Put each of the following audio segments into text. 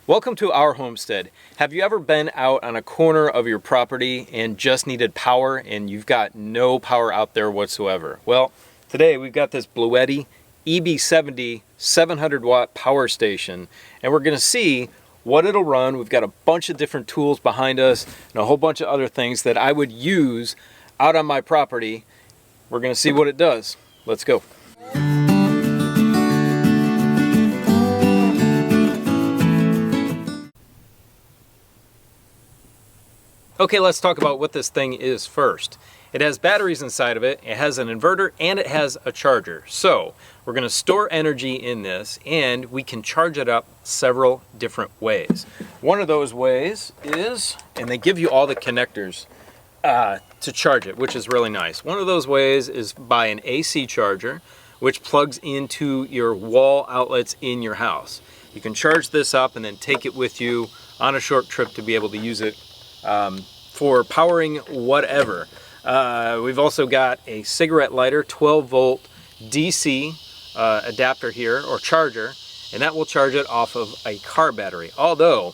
Welcome to our homestead. Have you ever been out on a corner of your property and just needed power and you've got no power out there whatsoever? Well, today we've got this Bluetti EB70 700 watt power station, and we're going to see what it'll run. We've got a bunch of different tools behind us and a whole bunch of other things that I would use out on my property. We're going to see what it does. Let's go. Okay, let's talk about what this thing is first. It has batteries inside of it, it has an inverter, and it has a charger. So we're going to store energy in this, and we can charge it up several different ways. One of those ways is, and they give you all the connectors to charge it, which is really nice. One of those ways is by an AC charger, which plugs into your wall outlets in your house. You can charge this up and then take it with you on a short trip to be able to use it for powering whatever. We've also got a cigarette lighter, 12 volt DC adapter here, or charger, and that will charge it off of a car battery. Although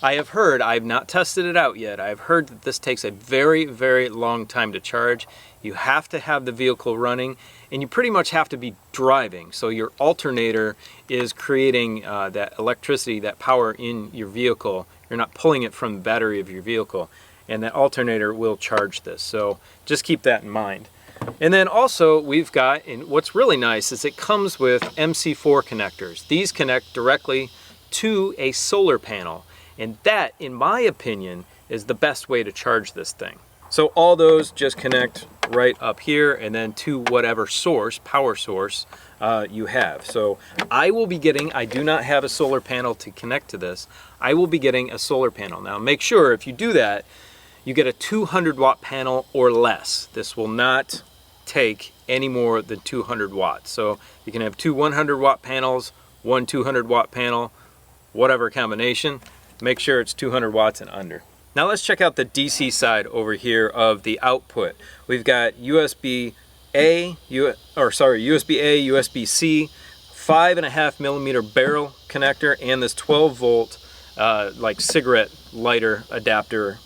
I have heard, I've not tested it out yet, I've heard that this takes a very, very long time to charge. You have to have the vehicle running, and you pretty much have to be driving. So your alternator is creating that electricity, that power in your vehicle. You're not pulling it from the battery of your vehicle, and that alternator will charge this. So just keep that in mind. And then also we've got, and what's really nice is it comes with MC4 connectors. These connect directly to a solar panel, and that, in my opinion, is the best way to charge this thing. So all those just connect right up here and then to whatever source, power source, you have. So I will be getting, I do not have a solar panel to connect to this. I will be getting a solar panel. Now make sure if you do that, you get a 200 watt panel or less. This will not take any more than 200 watts. So you can have two 100 watt panels, one 200 watt panel, whatever combination. Make sure it's 200 watts and under. Now let's check out the DC side over here of the output. We've got USB-A, USB-C, 5.5 millimeter barrel connector, and this 12 volt like cigarette lighter adapter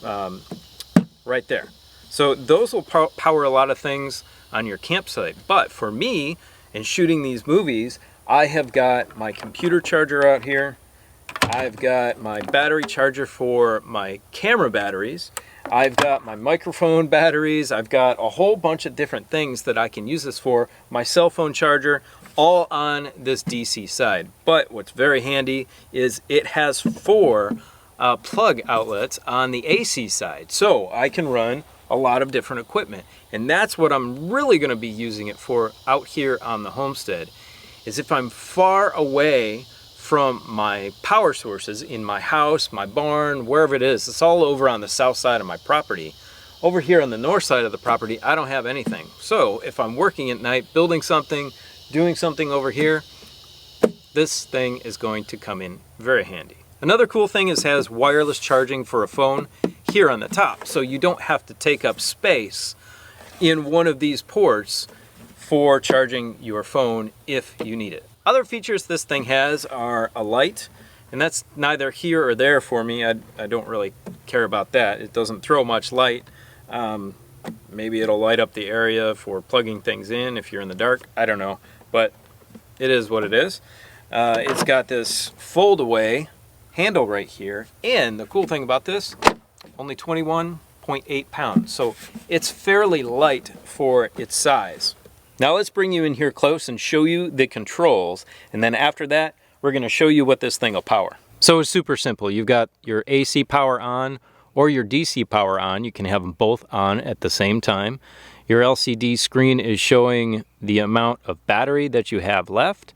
right there. So those will power a lot of things on your campsite. But for me, in shooting these movies, I have got my computer charger out here. I've got my battery charger for my camera batteries. I've got my microphone batteries. I've got a whole bunch of different things that I can use this for. My cell phone charger, all on this DC side. But what's very handy is it has 4 plug outlets on the AC side. So I can run a lot of different equipment. And that's what I'm really going to be using it for out here on the homestead, is if I'm far away from my power sources in my house, my barn, wherever it is. It's all over on the south side of my property. Over here on the north side of the property, I don't have anything. So if I'm working at night, building something, doing something over here, this thing is going to come in very handy. Another cool thing is it has wireless charging for a phone here on the top. So you don't have to take up space in one of these ports for charging your phone if you need it. Other features this thing has are a light, and that's neither here or there for me. I don't really care about that. It doesn't throw much light. Maybe it'll light up the area for plugging things in if you're in the dark. I don't know, but it is what it is. It's got this fold-away handle right here, and the cool thing about this, only 21.8 pounds, so it's fairly light for its size. Now let's bring you in here close and show you the controls, and then after that we're going to show you what this thing will power. So it's super simple. You've got your AC power on or your DC power on. You can have them both on at the same time. Your LCD screen is showing the amount of battery that you have left,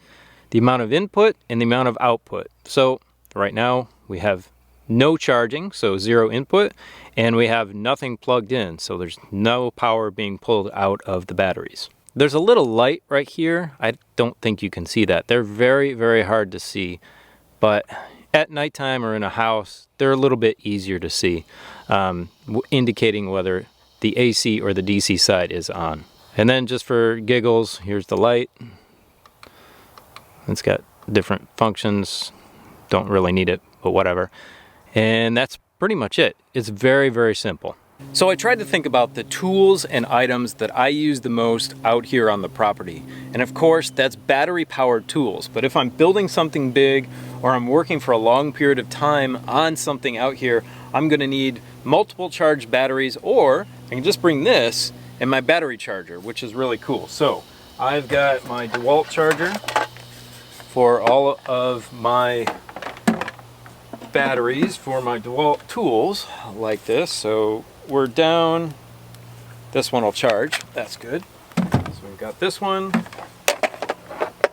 the amount of input, and the amount of output. So right now we have no charging, so 0 input, and we have nothing plugged in, so there's no power being pulled out of the batteries. There's a little light right here. I don't think you can see that. They're very, very hard to see, but at nighttime or in a house, they're a little bit easier to see, indicating whether the AC or the DC side is on. And then just for giggles, here's the light. It's got different functions. Don't really need it but whatever. And that's pretty much it. It's very, very simple. So I tried to think about the tools and items that I use the most out here on the property. And of course, that's battery powered tools. But if I'm building something big or I'm working for a long period of time on something out here, I'm gonna need multiple charged batteries, or I can just bring this and my battery charger, which is really cool. So I've got my DeWalt charger for all of my batteries for my DeWalt tools like this. So we're down, this one will charge, that's good. So we've got this one.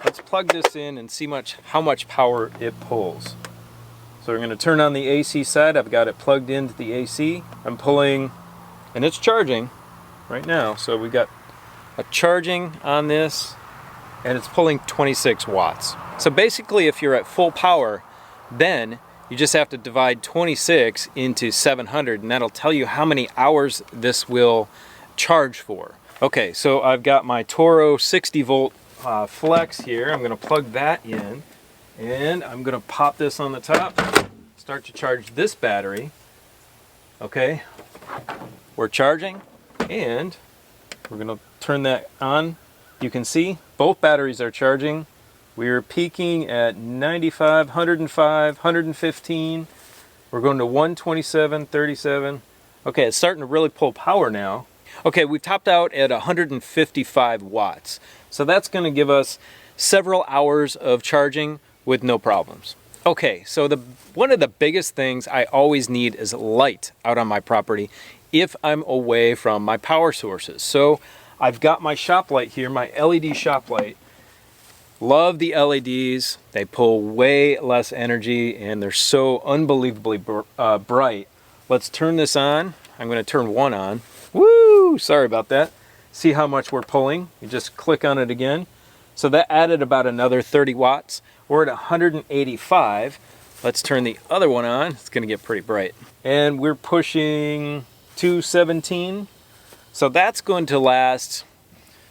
Let's plug this in and see how much power it pulls. So we're going to turn on the AC side. I've got it plugged into the AC. I'm pulling, and it's charging right now. So we got a charging on this, and it's pulling 26 watts. So basically, if you're at full power, then you just have to divide 26 into 700, and that'll tell you how many hours this will charge for. Okay, so I've got my Toro 60 volt flex here. I'm going to plug that in, and I'm going to pop this on the top, start to charge this battery. Okay, we're charging, and we're going to turn that on. You can see both batteries are charging. We're peaking at 95, 105, 115. We're going to 127, 37. Okay, it's starting to really pull power now. Okay, we've topped out at 155 watts. So that's going to give us several hours of charging with no problems. Okay, so one of the biggest things I always need is light out on my property if I'm away from my power sources. So I've got my shop light here, my LED shop light. Love the LEDs. They pull way less energy and they're so unbelievably bright. Let's turn this on. I'm going to turn one on. Woo! Sorry about that. See how much we're pulling. You just click on it again. So that added about another 30 watts. We're at 185. Let's turn the other one on. It's going to get pretty bright. And we're pushing 217. So that's going to last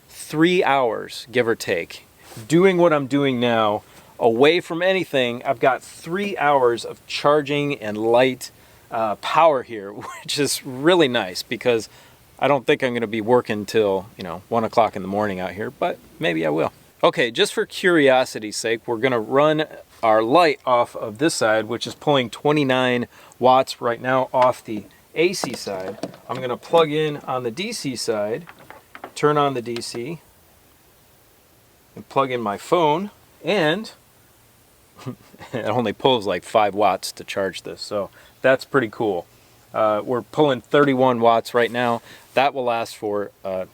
3 hours, give or take. Doing what I'm doing now, away from anything, I've got 3 hours of charging and light power here, which is really nice because I don't think I'm going to be working till 1 o'clock in the morning out here, but maybe I will. Okay, just for curiosity's sake, we're going to run our light off of this side, which is pulling 29 watts right now off the AC side. I'm going to plug in on the DC side, turn on the DC, and plug in my phone, and it only pulls like 5 watts to charge this, so that's pretty cool. We're pulling 31 watts right now. That will last for a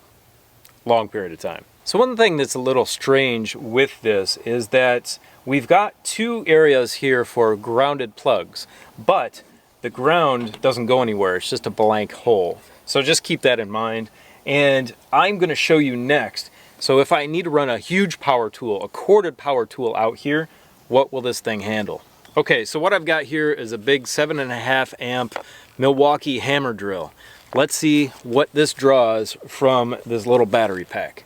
long period of time. So one thing that's a little strange with this is that we've got 2 areas here for grounded plugs, but the ground doesn't go anywhere. It's just a blank hole. So just keep that in mind. And I'm going to show you next. So if I need to run a huge power tool, a corded power tool out here, what will this thing handle? Okay, so what I've got here is a big 7.5 amp Milwaukee hammer drill. Let's see what this draws from this little battery pack.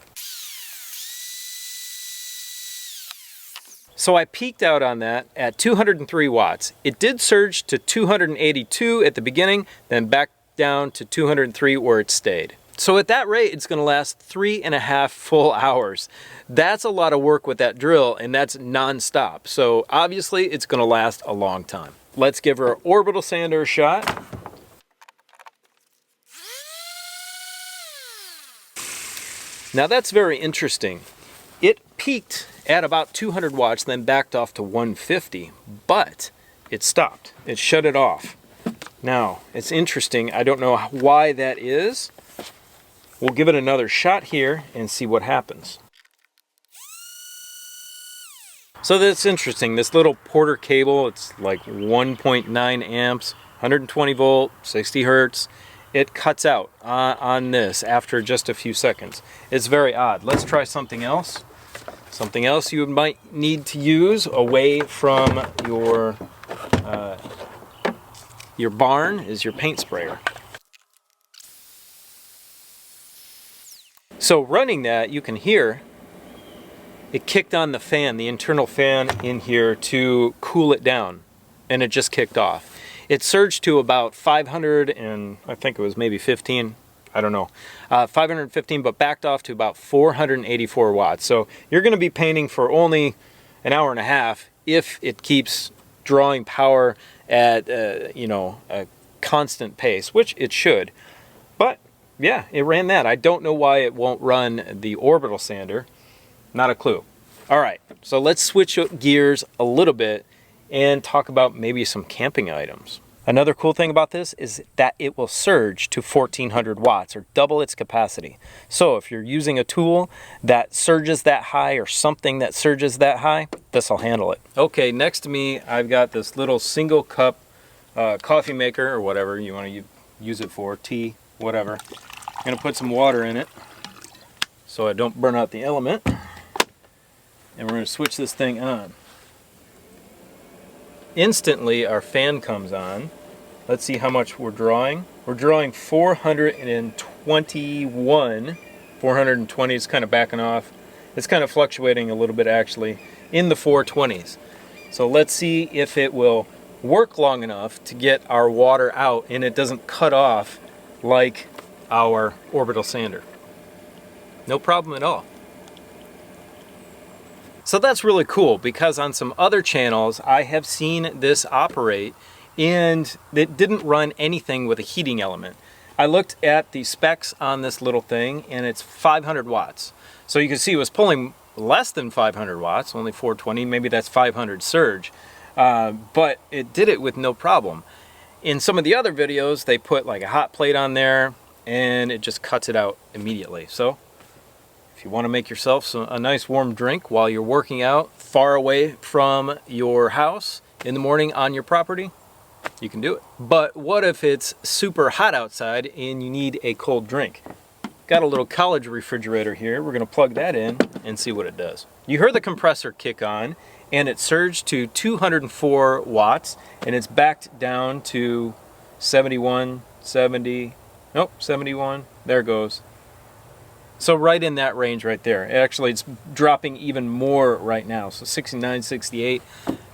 So I peaked out on that at 203 watts. It did surge to 282 at the beginning, then back down to 203 where it stayed. So at that rate, it's going to last 3.5 full hours. That's a lot of work with that drill, and that's non-stop. So obviously, it's going to last a long time. Let's give our orbital sander a shot. Now that's very interesting. It peaked at about 200 watts, then backed off to 150, but it stopped. It shut it off. Now, it's interesting. I don't know why that is. We'll give it another shot here and see what happens. So that's interesting. This little Porter cable, it's like 1.9 amps, 120 volt, 60 hertz. It cuts out on this after just a few seconds. It's very odd. Let's try something else. Something else you might need to use away from your barn is your paint sprayer. So running that, you can hear it kicked on the fan, the internal fan in here to cool it down. and it just kicked off. It surged to about 500 and I think it was maybe 15. I don't know, 515, but backed off to about 484 watts. So you're going to be painting for only an hour and a half if it keeps drawing power at you know, a constant pace, which it should. But yeah, it ran that. I don't know why it won't run the orbital sander. Not a clue. All right, so let's switch gears a little bit and talk about maybe some camping items. Another cool thing about this is that it will surge to 1400 watts or double its capacity. So if you're using a tool that surges that high or something that surges that high, this will handle it. Okay, next to me, I've got this little single cup coffee maker or whatever you want to use it for, tea, whatever. I'm gonna put some water in it so I don't burn out the element. And we're gonna switch this thing on. Instantly our fan comes on. Let's see how much we're drawing. We're drawing 421. 420 is kind of backing off. It's kind of fluctuating a little bit actually in the 420s. So let's see if it will work long enough to get our water out and it doesn't cut off like our orbital sander. No problem at all. So that's really cool because on some other channels I have seen this operate and it didn't run anything with a heating element. I looked at the specs on this little thing and it's 500 watts. So you can see it was pulling less than 500 watts, only 420, maybe that's 500 surge. But it did it with no problem. In some of the other videos they put like a hot plate on there and it just cuts it out immediately. So if you want to make yourself a nice warm drink while you're working out far away from your house in the morning on your property, you can do it. But what if it's super hot outside and you need a cold drink? Got a little college refrigerator here. We're going to plug that in and see what it does. You heard the compressor kick on and it surged to 204 watts and it's backed down to 71, 70, nope, 71, there it goes. So right in that range right there. Actually, it's dropping even more right now. So 69, 68.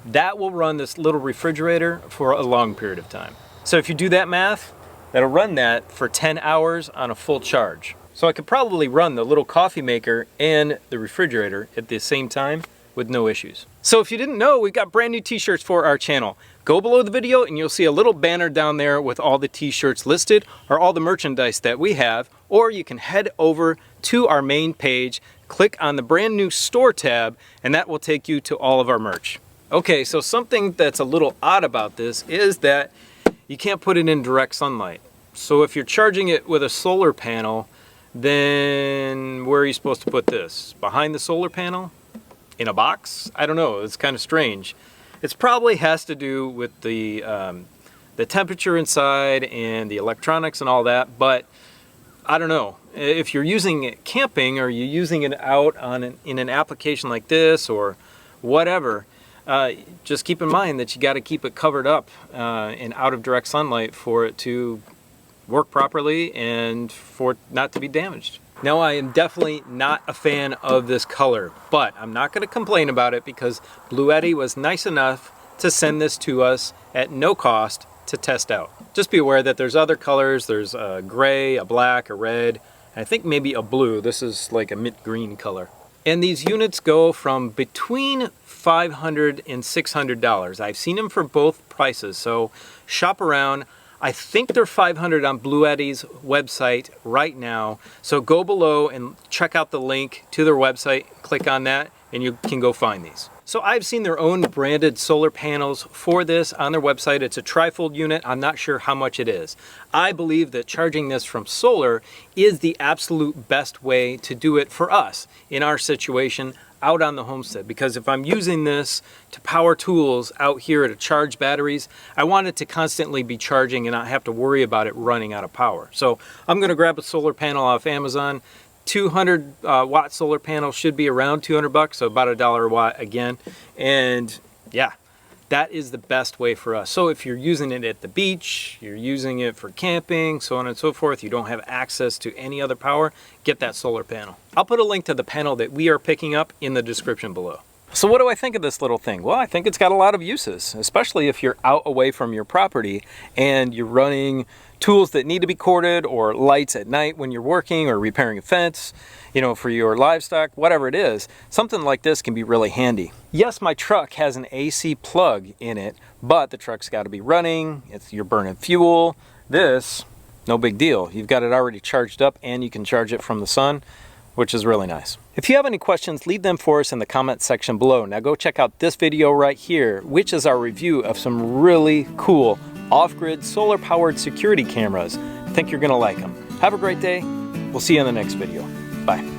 That will run this little refrigerator for a long period of time. So if you do that math, that'll run that for 10 hours on a full charge. So I could probably run the little coffee maker and the refrigerator at the same time with no issues. So if you didn't know, we've got brand new t-shirts for our channel. Go below the video and you'll see a little banner down there with all the t-shirts listed or all the merchandise that we have, or you can head over to our main page, click on the brand new store tab, and that will take you to all of our merch. Okay, so something that's a little odd about this is that you can't put it in direct sunlight. So if you're charging it with a solar panel, then where are you supposed to put this? Behind the solar panel? In a box? I don't know, it's kind of strange. It probably has to do with the temperature inside and the electronics and all that, but I don't know. If you're using it camping or you're using it out in an application like this or whatever, just keep in mind that you got to keep it covered up and out of direct sunlight for it to work properly and for it not to be damaged. Now, I am definitely not a fan of this color, but I'm not going to complain about it because Bluetti was nice enough to send this to us at no cost to test out. Just be aware that there's other colors. There's a gray, a black, a red, and I think maybe a blue. This is like a mint green color. And these units go from between $500 and $600. I've seen them for both prices, so shop around. I think they're $500 on Bluetti's website right now. So go below and check out the link to their website, click on that, and you can go find these. So I've seen their own branded solar panels for this on their website. It's a trifold unit. I'm not sure how much it is. I believe that charging this from solar is the absolute best way to do it for us in our situation out on the homestead, because if I'm using this to power tools out here to charge batteries, I want it to constantly be charging and not have to worry about it running out of power. So I'm going to grab a solar panel off Amazon. 200 watt solar panel should be around 200 bucks, so about $1 a watt again. And yeah, that is the best way for us. So if you're using it at the beach, you're using it for camping, so on and so forth, you don't have access to any other power, get that solar panel. I'll put a link to the panel that we are picking up in the description below. So what do I think of this little thing? Well, I think it's got a lot of uses, especially if you're out away from your property and you're running tools that need to be corded, or lights at night when you're working or repairing a fence, you know, for your livestock, whatever it is. Something like this can be really handy. Yes, my truck has an AC plug in it, but the truck's got to be running. You're burning fuel. This, no big deal. You've got it already charged up and you can charge it from the sun, which is really nice. If you have any questions, leave them for us in the comment section below. Now go check out this video right here, which is our review of some really cool off-grid solar powered security cameras. I think you're gonna like them. Have a great day. We'll see you in the next video. Bye.